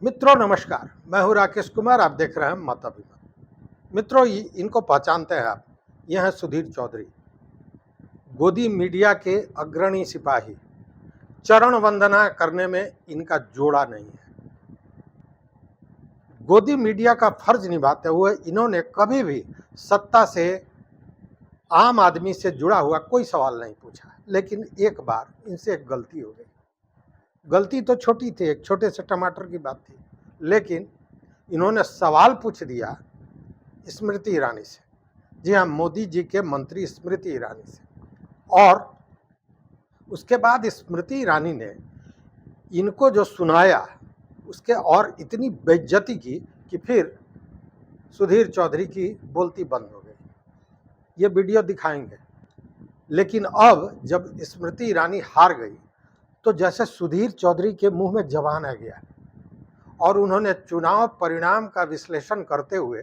मित्रों नमस्कार, मैं हूं राकेश कुमार। आप देख रहे हैं माता पिता। मित्रों इनको पहचानते हैं आप, यह हैं सुधीर चौधरी, गोदी मीडिया के अग्रणी सिपाही। चरण वंदना करने में इनका जोड़ा नहीं है। गोदी मीडिया का फर्ज निभाते हुए इन्होंने कभी भी सत्ता से, आम आदमी से जुड़ा हुआ कोई सवाल नहीं पूछा। लेकिन एक बार इनसे एक गलती हो गई। गलती तो छोटी थी, एक छोटे से टमाटर की बात थी, लेकिन इन्होंने सवाल पूछ दिया स्मृति ईरानी से। जी हाँ, मोदी जी के मंत्री स्मृति ईरानी से। और उसके बाद स्मृति ईरानी ने इनको जो सुनाया उसके और इतनी बेइज्जती की कि फिर सुधीर चौधरी की बोलती बंद हो गई। ये वीडियो दिखाएंगे। लेकिन अब जब स्मृति ईरानी हार गई तो जैसे सुधीर चौधरी के मुंह में जबान आ गया और उन्होंने चुनाव परिणाम का विश्लेषण करते हुए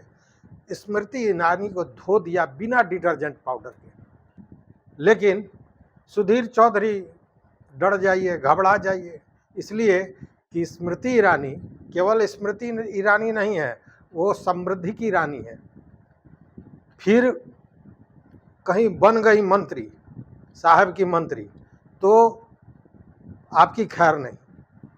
स्मृति ईरानी को धो दिया बिना डिटर्जेंट पाउडर के। लेकिन सुधीर चौधरी डर जाइए, घबरा जाइए, इसलिए कि स्मृति ईरानी केवल स्मृति ईरानी नहीं है, वो समृद्धि की रानी है। फिर कहीं बन गई मंत्री, साहब की मंत्री, तो आपकी खैर नहीं।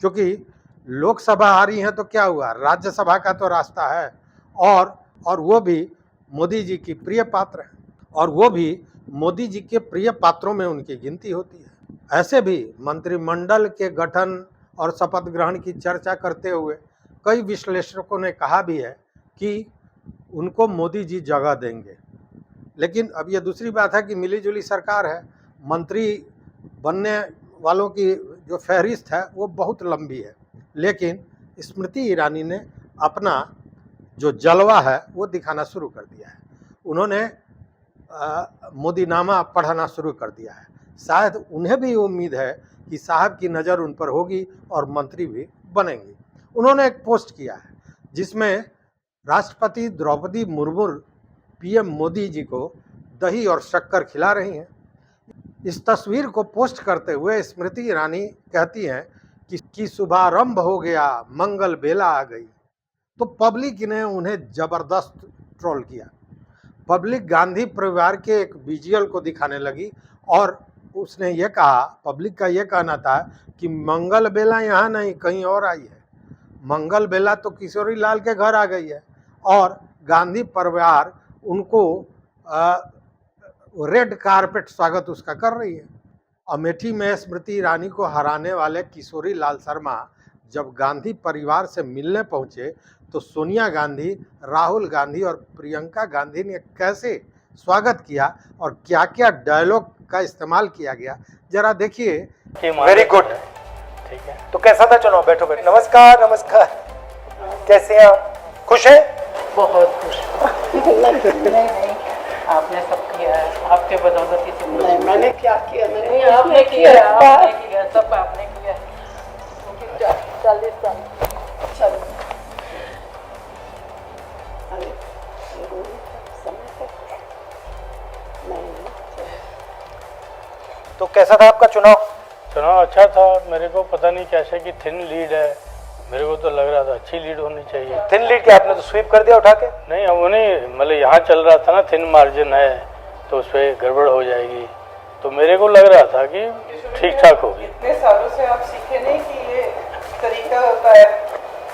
क्योंकि लोकसभा आ रही है तो क्या हुआ, राज्यसभा का तो रास्ता है। और वो भी मोदी जी की प्रिय पात्र है, और वो भी मोदी जी के प्रिय पात्रों में उनकी गिनती होती है। ऐसे भी मंत्रिमंडल के गठन और शपथ ग्रहण की चर्चा करते हुए कई विश्लेषकों ने कहा भी है कि उनको मोदी जी जगह देंगे। लेकिन अब ये दूसरी बात है कि मिली जुली सरकार है, मंत्री बनने वालों की जो फहरिस्त है वो बहुत लंबी है। लेकिन स्मृति ईरानी ने अपना जो जलवा है वो दिखाना शुरू कर दिया है। उन्होंने मोदीनामा पढ़ाना शुरू कर दिया है। शायद उन्हें भी उम्मीद है कि साहब की नज़र उन पर होगी और मंत्री भी बनेंगी। उन्होंने एक पोस्ट किया है जिसमें राष्ट्रपति द्रौपदी मुर्मू पीएम मोदी जी को दही और शक्कर खिला रही हैं। इस तस्वीर को पोस्ट करते हुए स्मृति ईरानी कहती हैं कि शुभारंभ हो गया, मंगल बेला आ गई। तो पब्लिक ने उन्हें जबरदस्त ट्रोल किया। पब्लिक गांधी परिवार के एक विजुअल को दिखाने लगी और उसने ये कहा, पब्लिक का ये कहना था कि मंगल बेला यहाँ नहीं कहीं और आई है। मंगल बेला तो किशोरी लाल के घर आ गई है और गांधी परिवार उनको रेड कारपेट स्वागत उसका कर रही है। अमेठी में स्मृति ईरानी को हराने वाले किशोरी लाल शर्मा जब गांधी परिवार से मिलने पहुंचे तो सोनिया गांधी, राहुल गांधी और प्रियंका गांधी ने कैसे स्वागत किया और क्या क्या डायलॉग का इस्तेमाल किया गया, जरा देखिए। वेरी गुड, ठीक है। तो कैसा था चुनाव? बैठो बैठो। नमस्कार नमस्कार, कैसे हैं आप? खुश हैं? बहुत खुश। नहीं, आपने सब किया है, आपके बदौलत ही सब। नहीं, मैंने क्या किया? नहीं, आपने किया, सब आपने किया। 40 साल। चलो, तो कैसा था आपका चुनाव? चुनाव अच्छा था। मेरे को पता नहीं कैसे कि थिन लीड है, मेरे को तो लग रहा था अच्छी लीड होनी चाहिए। थिन लीड क्या, आपने तो स्वीप कर दिया उठा के? नहीं, अब वो नहीं, मतलब यहाँ चल रहा था ना थिन मार्जिन है तो उस पर गड़बड़ हो जाएगी, तो मेरे को लग रहा था कि ठीक ठाक होगी। इतने सालों से आप सीखे नहीं कि ये तरीका होता है?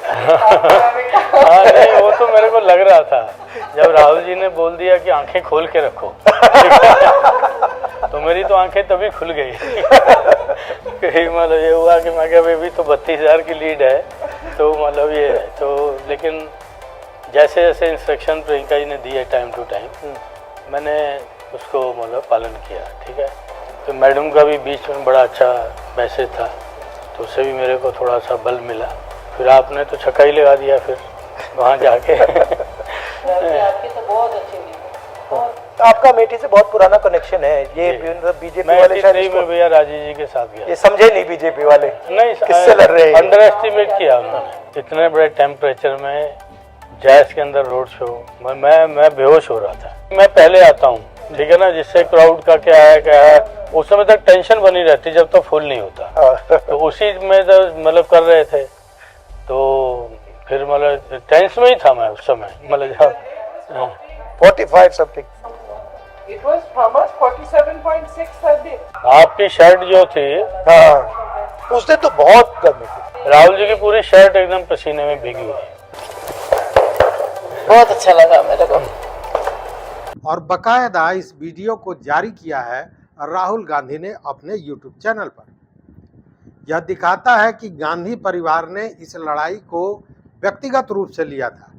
हाँ नहीं, वो तो मेरे को लग रहा था जब राहुल जी ने बोल दिया कि आंखें खोल के रखो तो मेरी तो आंखें तभी खुल गई मतलब ये हुआ कि मैं क्या अभी तो 32,000 की लीड है, तो मतलब ये है तो। लेकिन जैसे जैसे इंस्ट्रक्शन प्रियंका जी ने दिए टाइम टू टाइम, मैंने उसको मतलब पालन किया, ठीक है। तो मैडम का भी बीच में बड़ा अच्छा मैसेज था, तो उससे भी मेरे को थोड़ा सा बल मिला। फिर आपने तो छक्का ही लगा दिया फिर वहाँ जाके आपकी तो बहुत अच्छी लीड है। तो आपका अमेठी से बहुत पुराना कनेक्शन है। ये बीजेपी वाले शायद में भैया राजीव जी के साथ गया, ये समझे नहीं बीजेपी वाले नहीं किससे लड़ रहे हैं, अंडर एस्टिमेट किया उन्होंने। इतने बड़े टेम्परेचर में जैस के अंदर रोड शो, मैं बेहोश हो रहा था। मैं पहले आता हूँ, ठीक है ना, जिससे क्राउड का क्या है उस समय तक टेंशन बनी रहती जब तक फुल नहीं होता। तो उसी में तो मतलब कर रहे थे, तो फिर मतलब टेंस में ही था मैं उस समय, मतलब जब 45 something. It was how much? 47.6 a day. आपकी शर्ट जो थी, हाँ, उस दिन तो बहुत गर्मी थी। राहुल जी की पूरी शर्ट एकदम पसीने में भीगी हुई। बहुत अच्छा लगा मेरे को। और बकायदा इस वीडियो को जारी किया है राहुल गांधी ने अपने YouTube चैनल पर। यह दिखाता है कि गांधी परिवार ने इस लड़ाई को व्यक्तिगत रूप से लिया था।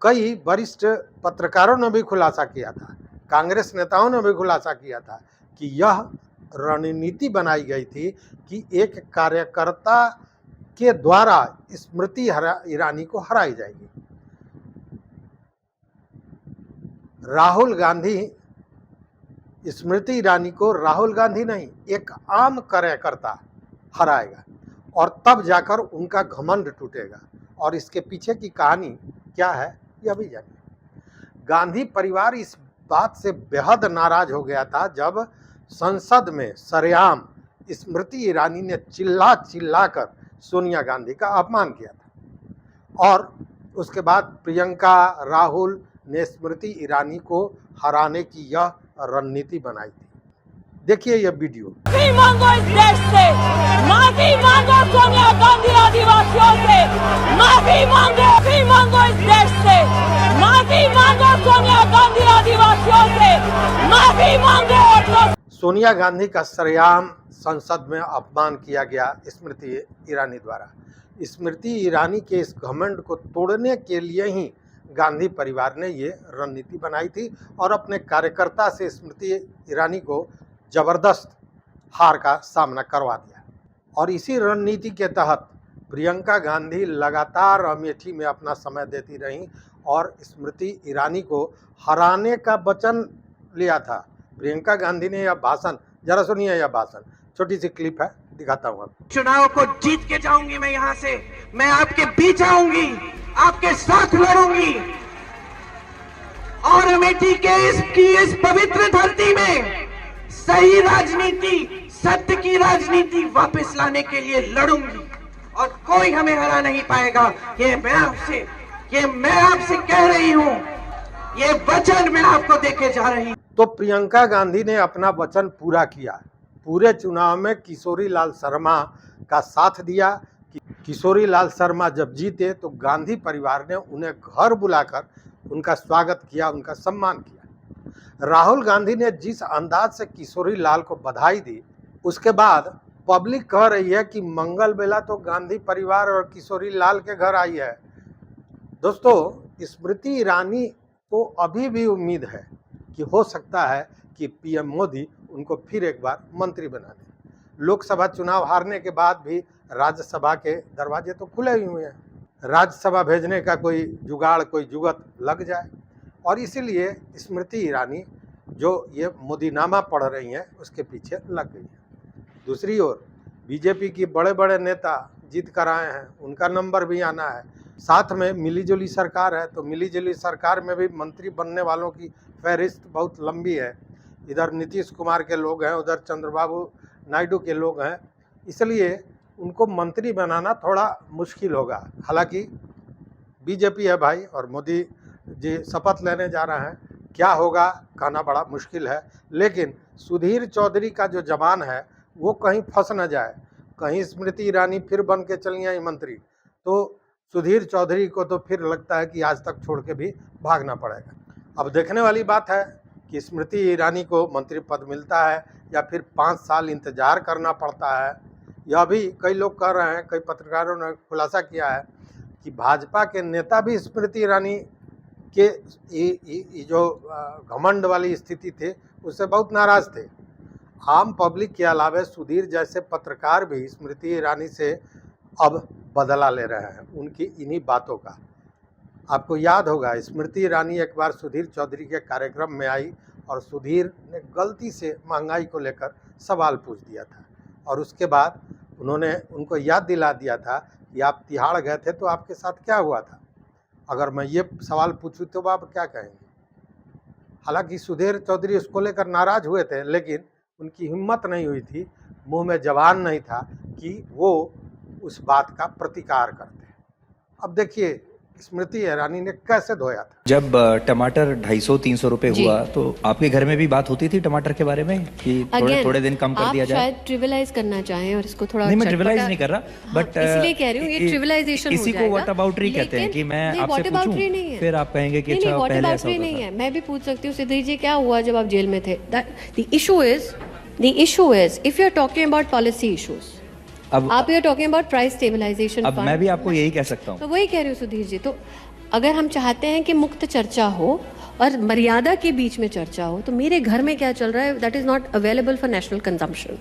कई वरिष्ठ पत्रकारों ने भी खुलासा किया था, कांग्रेस नेताओं ने भी खुलासा किया था कि यह रणनीति बनाई गई थी कि एक कार्यकर्ता के द्वारा स्मृति ईरानी को हराई जाएगी। राहुल गांधी स्मृति ईरानी को राहुल गांधी नहीं, एक आम कार्यकर्ता हराएगा और तब जाकर उनका घमंड टूटेगा। और इसके पीछे की कहानी क्या है यह भी जानिए। गांधी परिवार इस बात से बेहद नाराज हो गया था जब संसद में सरेआम स्मृति ईरानी ने चिल्ला चिल्ला कर सोनिया गांधी का अपमान किया था। और उसके बाद प्रियंका, राहुल ने स्मृति ईरानी को हराने की यह रणनीति बनाई थी। देखिए यह वीडियो। माफी मांगो इस देश से, माफी मांगो सोनिया गांधी आदिवासियों से, माफी मांगो इस देश से, माफी मांगो सोनिया गांधी आदिवासियों से, माफी मांगो। सोनिया गांधी का सरेआम संसद में अपमान किया गया स्मृति ईरानी द्वारा। स्मृति ईरानी के इस घमंड को तोड़ने के लिए ही गांधी परिवार ने ये रणनीति बनाई थी और अपने कार्यकर्ता से स्मृति ईरानी को जबरदस्त हार का सामना करवा दिया। और इसी रणनीति के तहत प्रियंका गांधी लगातार अमेठी में अपना समय देती रहीं और स्मृति ईरानी को हराने का वचन लिया था। प्रियंका गांधी ने यह भाषण, जरा सुनिए यह भाषण, छोटी सी क्लिप है, दिखाता हूँ। चुनाव को जीत के जाऊंगी मैं यहाँ से, मैं आपके बीच आऊंगी, आपके साथ लड़ूंगी और अमेठी के इस पवित्र धरती में सही राजनीति, सत्य की राजनीति वापस लाने के लिए लड़ूंगी और कोई हमें हरा नहीं पाएगा। ये मैं आपसे कह रही हूँ, ये वचन मैं आपको देके जा रही हूँ। तो प्रियंका गांधी ने अपना वचन पूरा किया। पूरे चुनाव में किशोरी लाल शर्मा का साथ दिया। किशोरी लाल शर्मा जब जीते तो गांधी परिवार ने उन्हें घर बुलाकर उनका स्वागत किया, उनका सम्मान किया। राहुल गांधी ने जिस अंदाज से किशोरी लाल को बधाई दी, उसके बाद पब्लिक कह रही है कि मंगल बेला तो गांधी परिवार और किशोरी लाल के घर आई है। दोस्तों, स्मृति ईरानी को अभी भी उम्मीद है कि हो सकता है कि पीएम मोदी उनको फिर एक बार मंत्री बना दें। लोकसभा चुनाव हारने के बाद भी राज्यसभा के दरवाजे तो खुले ही हुए हैं। राज्यसभा भेजने का कोई जुगाड़, कोई जुगत लग जाए। और इसीलिए स्मृति ईरानी जो ये मोदीनामा पढ़ रही हैं उसके पीछे लग गई है। दूसरी ओर बीजेपी की बड़े बड़े नेता जीत कर आए हैं, उनका नंबर भी आना है। साथ में मिलीजुली सरकार है, तो मिलीजुली सरकार में भी मंत्री बनने वालों की फहरिस्त बहुत लंबी है। इधर नीतीश कुमार के लोग हैं, उधर चंद्रबाबू नायडू के लोग हैं, इसलिए उनको मंत्री बनाना थोड़ा मुश्किल होगा। हालांकि बीजेपी है भाई और मोदी जी शपथ लेने जा रहे हैं, क्या होगा कहना बड़ा मुश्किल है। लेकिन सुधीर चौधरी का जो जवान है वो कहीं फंस न जाए, कहीं स्मृति ईरानी फिर बन के चली आई मंत्री, तो सुधीर चौधरी को तो फिर लगता है कि आज तक छोड़ के भी भागना पड़ेगा। अब देखने वाली बात है कि स्मृति ईरानी को मंत्री पद मिलता है या फिर 5 साल इंतजार करना पड़ता है। यह भी कई लोग कह रहे हैं, कई पत्रकारों ने खुलासा किया है कि भाजपा के नेता भी स्मृति ईरानी के जो घमंड वाली स्थिति थे उससे बहुत नाराज थे। आम पब्लिक के अलावा सुधीर जैसे पत्रकार भी स्मृति ईरानी से अब बदला ले रहे हैं उनकी इन्हीं बातों का। आपको याद होगा स्मृति ईरानी एक बार सुधीर चौधरी के कार्यक्रम में आई और सुधीर ने गलती से महंगाई को लेकर सवाल पूछ दिया था और उसके बाद उन्होंने उनको याद दिला दिया था कि आप तिहाड़ गए थे तो आपके साथ क्या हुआ था। अगर मैं ये सवाल पूछूं तो आप क्या कहेंगे। हालांकि सुधीर चौधरी उसको लेकर नाराज हुए थे, लेकिन उनकी हिम्मत नहीं हुई थी, मुंह में जबान नहीं था कि वो उस बात का प्रतिकार करते। अब देखिए स्मृति ईरानी ने कैसे धोया था। जब टमाटर 250-300 रुपए जी। हुआ तो आपके घर में भी बात होती थी टमाटर के बारे में कि थोड़े दिन कम कर दिया आप जाए? शायद ट्रिविलाइज करना चाहें और इसको थोड़ा नहीं, मैं चटपटा- ट्रिविलाइज नहीं कर रहा, हाँ, बट इसलिए कह रही हूँ ये ट्रिविलाइजेशन हो इसी को जाएगा। व्हाट अबाउटरी कहते हैं कि मैं नहीं, आपसे what about पूछूं, नहीं है। फिर आप कहेंगे कि नहीं, अच्छा what पहले about ऐसा होता नहीं था। है। मैं भी पूछ सकती हूँ सिद्धि जी क्या हुआ जब आप जेल में थे। The issue is if you are talking about policy issues, अब आप you are talking about price stabilization अब मैं भी आपको यही कह सकता हूँ। तो वही कह रही हूँ सुधीर जी। तो अगर हम चाहते हैं कि मुक्त चर्चा हो और मर्यादा के बीच में चर्चा हो, तो मेरे घर में क्या चल रहा है that is not available for national consumption,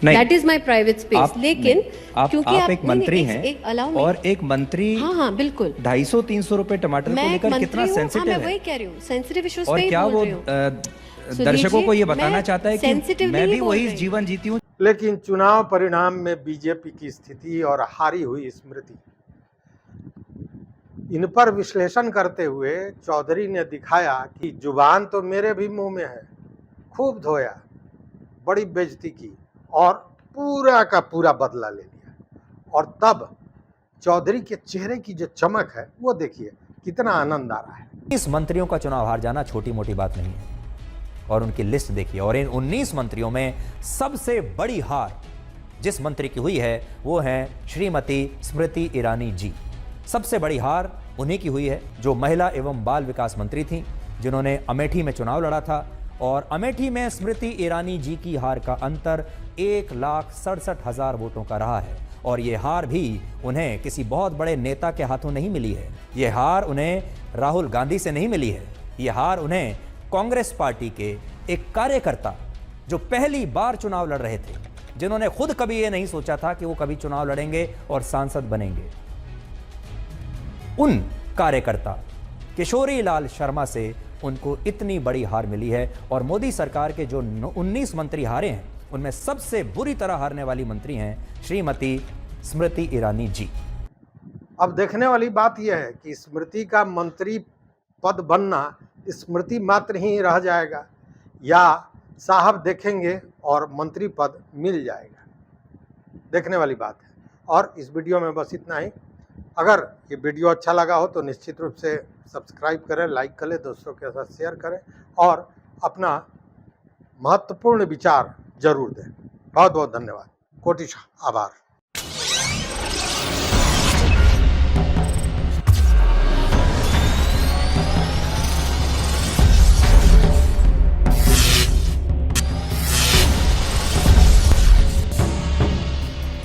that is my private space. लेकिन क्योंकि आप एक मंत्री हैं allow me- और एक मंत्री हाँ बिल्कुल 250-300 रुपए टमाटर को मैं एक लेकर मंत्री कितना हूँ, हाँ, सेंसिटिव मैं है। वही कह रही हूँ सेंसिटिव इश्यूज और पे ही क्या बोल वो रही हूँ। सुधीर दर्शकों जी, को ये बताना मैं चाहता है कि sensitively मैं ही भी बोल वही रही हूँ। जीवन जीती हूँ। लेकिन चुनाव परिणाम में बीजेपी की स्थिति और हारी हुई स्मृति, इन पर विश्लेषण करते हुए चौधरी ने दिखाया कि जुबान तो मेरे भी मुंह में है, खूब धोया, बड़ी बेइज्जती की और पूरा का पूरा बदला ले लिया। और तब चौधरी के चेहरे की जो चमक है वो देखिए, कितना आनंद आ रहा है। 19 मंत्रियों का चुनाव हार जाना छोटी मोटी बात नहीं है। और उनकी लिस्ट देखिए, और इन 19 मंत्रियों में सबसे बड़ी हार जिस मंत्री की हुई है वो है श्रीमती स्मृति ईरानी जी। सबसे बड़ी हार उन्हीं की हुई है जो महिला एवं बाल विकास मंत्री थीं, जिन्होंने अमेठी में चुनाव लड़ा था। और अमेठी में स्मृति ईरानी जी की हार का अंतर 1,67,000 वोटों का रहा है। और ये हार भी उन्हें किसी बहुत बड़े नेता के हाथों नहीं मिली है। ये हार उन्हें राहुल गांधी से नहीं मिली है। ये हार उन्हें कांग्रेस पार्टी के एक कार्यकर्ता जो पहली बार चुनाव लड़ रहे थे, जिन्होंने खुद कभी ये नहीं सोचा था कि वो कभी चुनाव लड़ेंगे और सांसद बनेंगे, उन कार्यकर्ता किशोरी लाल शर्मा से उनको इतनी बड़ी हार मिली है। और मोदी सरकार के जो 19 मंत्री हारे हैं उनमें सबसे बुरी तरह हारने वाली मंत्री हैं श्रीमती स्मृति ईरानी जी। अब देखने वाली बात यह है कि स्मृति का मंत्री पद बनना स्मृति मात्र ही रह जाएगा या साहब देखेंगे और मंत्री पद मिल जाएगा, देखने वाली बात है। और इस वीडियो में बस इतना ही। अगर ये वीडियो अच्छा लगा हो तो निश्चित रूप से सब्सक्राइब करें, लाइक करें, दोस्तों के साथ शेयर करें और अपना महत्वपूर्ण विचार जरूर दें। बहुत बहुत धन्यवाद, कोटिशः आभार।